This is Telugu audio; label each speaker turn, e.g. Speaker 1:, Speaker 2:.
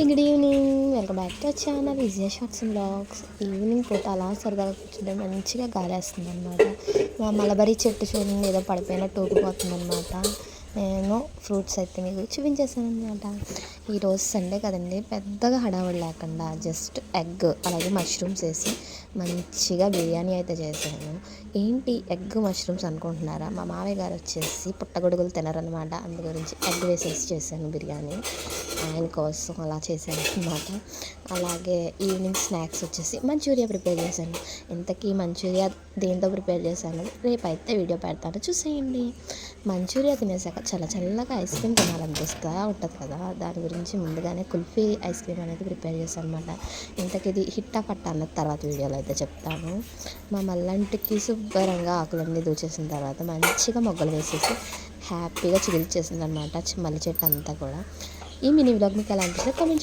Speaker 1: Good evening. Welcome back to our channel Vijaya shorts and blogs. Evening పూట అలా సరదాగా కూర్చుంటే మంచిగా గాలి వేస్తుంది అనమాట. మా మలబరీ చెట్టు చూడండి ఏదో పడిపోయినట్టు ఊగిపోతుంది అనమాట. నేను ఫ్రూట్స్ అయితే మీకు చూపించేసాను అనమాట. ఈరోజు సండే కదండి, పెద్దగా హడావుడి లేకుండా జస్ట్ ఎగ్ అలాగే మష్రూమ్స్ వేసి మంచిగా బిర్యానీ అయితే చేశాను. ఏంటి ఎగ్ మష్రూమ్స్ అనుకుంటున్నారా? మా మామయ్య గారు వచ్చేసి పుట్టగొడుగులు తినరనమాట, అందు గురించి ఎగ్ వేసేసి చేశాను బిర్యానీ. ఆయన కోసం అలా చేశాను అనమాట. అలాగే ఈవినింగ్ స్నాక్స్ వచ్చేసి మంచూరియా ప్రిపేర్ చేశాను. ఇంతకీ మంచూరియా దేంతో ప్రిపేర్ చేశాను రేపైతే వీడియో పెడతాను, చూసేయండి. మంచూరియా తినేసాక చల్ల చల్లగా ఐస్ క్రీమ్ తినాలనిపిస్తూ ఉంటుంది కదా, దాని గురించి ముందుగానే కుల్ఫీ ఐస్ క్రీమ్ అనేది ప్రిపేర్ చేశాను అనమాట. ఇంతకీ ఇది హిట్టా పట్ట అన్న తర్వాత వీడియోలో అయితే చెప్తాను. మా మల్లంటికి శుభ్రంగా ఆకులన్నీ దూచేసిన తర్వాత మంచిగా మొగ్గలు వేసేసి హ్యాపీగా చిగిల్చేసింది అనమాట మల్లి చెట్టు అంతా కూడా. ఈ మినీ వ్లాగ్ మీకు ఎలా అనిపిస్తుంది కామెంట్